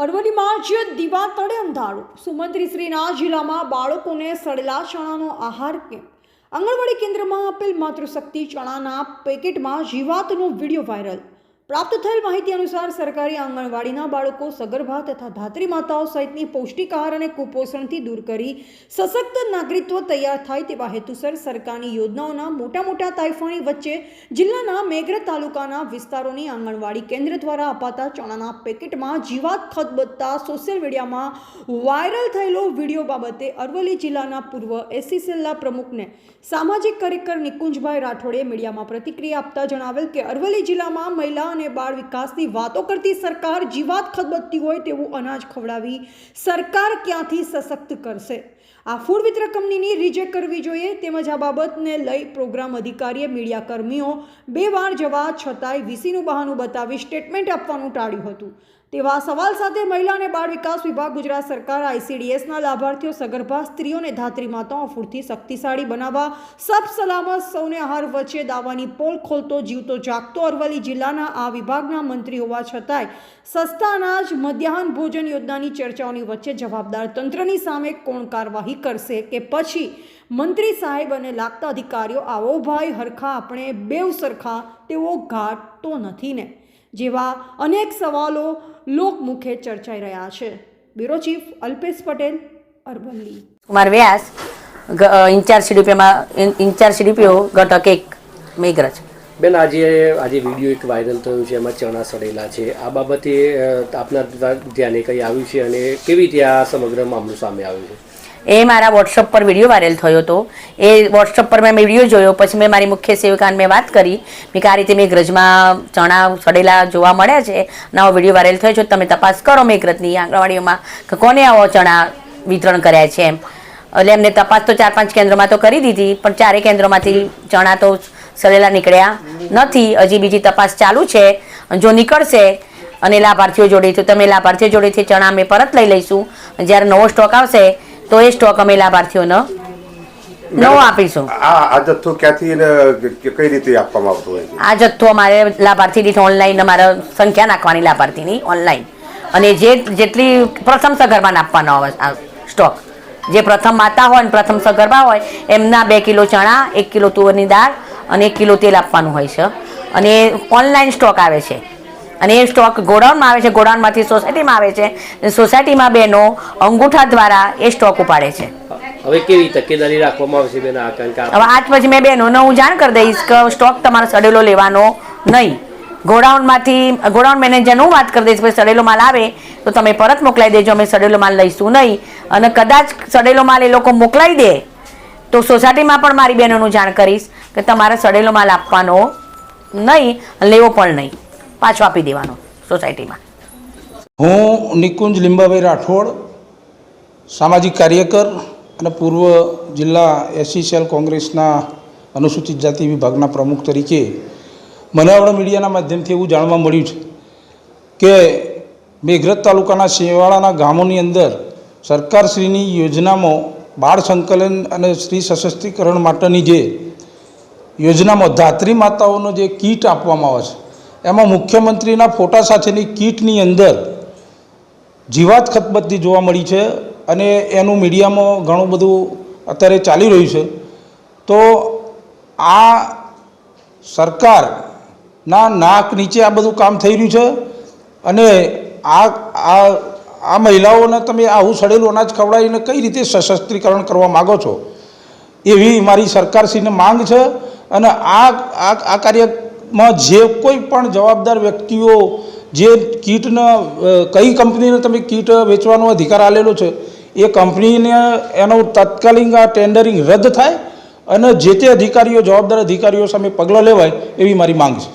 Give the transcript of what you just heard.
અરવલ્લીમાં જ દીવા તળે અંધારું. સુમંત્રીશ્રીના જિલ્લામાં બાળકોને સડેલા ચણાનો આહાર કેમ્પ. આંગણવાડી કેન્દ્રમાં આપેલ માતૃશક્તિ ચણાના પેકેટમાં જીવાતનો વિડીયો વાયરલ. પ્રાપ્ત થયેલ માહિતી અનુસાર સરકારી આંગણવાડીના બાળકો સગર્ભા તથા ધાત્રી માતાઓ સહિતની પૌષ્ટિક આહાર અને કુપોષણથી દૂર કરી સશક્ત નાગરિકત્વ તૈયાર થાય તેવા હેતુસર સરકારની યોજનાઓના મોટા તાઇફાની વચ્ચે જિલ્લાના મેઘરજ તાલુકાના વિસ્તારોની આંગણવાડી કેન્દ્ર દ્વારા અપાતા ચણાના પેકેટમાં જીવાત ખતબદતા સોશિયલ મીડિયામાં વાયરલ થયેલો વિડીયો બાબતે અરવલ્લી જિલ્લાના પૂર્વ એસસી સેલના પ્રમુખને સામાજિક કાર્યકર નિકુંજભાઈ રાઠોડે મીડિયામાં પ્રતિક્રિયા આપતા જણાવેલ કે અરવલ્લી જિલ્લામાં મહિલા અને બાળ વિકાસની વાતો કરતી સરકાર જીવાત ખતબદતી હોય તેવું અનાજ ખવડાવી સરકાર ક્યાંથી સશક્ત કરશે? આ ફૂડ વિતરક કંપનીની રિજેક્ટ કરવી જોઈએ. તેમજ આ બાબતને લઈ પ્રોગ્રામ અધિકારીએ મીડિયા કર્મીઓ 2 વાર જવા છતાંય વીસીનું બહાનું બતાવી સ્ટેટમેન્ટ આપવાનું ટાળ્યું હતું. તેવા સવાલ સાથે મહિલા અને બાળ વિકાસ વિભાગ ગુજરાત સરકાર આઈસીડીએસના લાભાર્થીઓ સગર્ભા સ્ત્રીઓ અને ધાત્રી માતાઓ ફૂડથી શક્તિશાળી બનાવવા સબ સલામત સૌને આહાર વચ્ચે દાવાની પોલ ખોલતો જીવતો જાગતો અરવલ્લી જિલ્લાના આ વિભાગના મંત્રી હોવા છતાંય સસ્તા અનાજ મધ્યાહન ભોજન યોજનાની ચર્ચાઓની વચ્ચે જવાબદાર તંત્રની સામે કોણ કાર્યવાહી કરશે કે પછી મંત્રી સાહેબ અને લાગતા અધિકારીઓ આવો ભાઈ હરખા આપણે બેવ સરખા તેવો ઘાટ તો નથી ને જેવા અનેક સવાલો લોકમુખે ચર્ચાઈ રહ્યા છે. Bureau chief Alpesh Patel, Aravalli. Kumar Vyas, in charge CDPO ઘટક 1 મેઘરજ. બેન, આજે વિડીયો એક વાયરલ થયો છે, એમાં ચણા સડેલા છે. આ બાબતે આપના ધ્યાને કંઈ આવ્યું છે અને કેવી રીતે આ સમગ્ર મામલો સામે આવ્યો છે? એ મારા વોટ્સઅપ પર વિડીયો વાયરલ થયો હતો. એ વોટ્સઅપ પર મેં વિડીયો જોયો, પછી મેં મારી મુખ્ય સેવિકાને મેં વાત કરી કે આ રીતે મેઘરજમાં ચણા સડેલા જોવા મળ્યા છે, નવો વિડીયો વાયરલ થયો છે, તમે તપાસ કરો મેઘરજની આંગણવાડીઓમાં કે કોને આવો ચણા વિતરણ કર્યા છે એમ. એટલે એમને તપાસ તો 4-5 કેન્દ્રોમાં તો કરી દીધી, પણ 4 કેન્દ્રોમાંથી ચણા તો સડેલા નીકળ્યા નથી. હજી બીજી તપાસ ચાલુ છે. જો નીકળશે અને લાભાર્થીઓ જોડે તો તમે લાભાર્થીઓ જોડેથી ચણા અમે પરત લઈ લઈશું. જ્યારે નવો સ્ટોક આવશે તો એ સ્ટોક અમે લાભાર્થીઓનો નવો આપીશું. આ જથ્થો ક્યાંથી કઈ રીતે આપવામાં આવતો હોય છે? આ જથ્થો અમારે લાભાર્થી દીઠ ઓનલાઈન અમારે સંખ્યા નાખવાની લાભાર્થીની ઓનલાઈન, અને જેટલી પ્રથમ સગર્ભાને આપવાનો હોય આ સ્ટોક, જે પ્રથમ માતા હોય ને પ્રથમ સગર્ભા હોય એમના 2 કિલો ચણા, 1 કિલો તુવેરની દાળ અને 1 કિલો તેલ આપવાનું હોય છે. અને ઓનલાઈન સ્ટોક આવે છે અને એ સ્ટોક ગોડાઉનમાં આવે છે, ગોડાઉનમાંથી સોસાયટીમાં આવે છે, સોસાયટીમાં બહેનો અંગૂઠા દ્વારા એ સ્ટોક ઉપાડે છે. હવે કેવી તકેદારી રાખવામાં આવશે બેન? હવે આજ પછી મેં બહેનોને હું જાણ કરી દઈશ કે સ્ટોક તમારો સડેલો લેવાનો નહીં. ગોડાઉન મેનેજરને હું વાત કરી દઈશ કે સડેલો માલ આવે તો તમે પરત મોકલાવી દેજો, અમે સડેલો માલ લઈશું નહીં. અને કદાચ સડેલો માલ એ લોકો મોકલાવી દે તો સોસાયટીમાં પણ મારી બહેનોનું જાણ કરીશ કે તમારે સડેલો માલ આપવાનો નહીં, લેવો પણ નહીં, પાછો આપી દેવાનો સોસાયટીમાં. હું નિકુંજ લીંબાભાઈ રાઠોડ, સામાજિક કાર્યકર અને પૂર્વ જિલ્લા એસસી સેલ કોંગ્રેસના અનુસૂચિત જાતિ વિભાગના પ્રમુખ તરીકે મને આપણા મીડિયાના માધ્યમથી એવું જાણવા મળ્યું છે કે મેઘરજ તાલુકાના શેવાળાના ગામોની અંદર સરકારશ્રીની યોજનામાં બાળ સંકલન અને સ્ત્રી સશક્તિકરણ માટેની જે યોજનામાં ધાત્રી માતાઓનો જે કીટ આપવામાં આવે છે એમાં મુખ્યમંત્રીના ફોટા સાથેની કીટની અંદર જીવાત ખતબદતી જોવા મળી છે અને એનું મીડિયામાં ઘણું બધું અત્યારે ચાલી રહ્યું છે. તો આ સરકારના નાક નીચે આ બધું કામ થઈ રહ્યું છે અને આ મહિલાઓને તમે આવું સડેલું અનાજ ખવડાવીને કઈ રીતે સશસ્ત્રીકરણ કરવા માગો છો એવી મારી સરકારશ્રીને માંગ છે. અને આ કાર્યમાં જે કોઈ પણ જવાબદાર વ્યક્તિઓ જે કીટને કઈ કંપનીને તમે કીટ વેચવાનો અધિકાર આલેલો છે એ કંપનીને એનું તાત્કાલિક આ ટેન્ડરિંગ રદ થાય અને જે તે અધિકારીઓ જવાબદાર અધિકારીઓ સામે પગલાં લેવાય એવી મારી માંગ છે.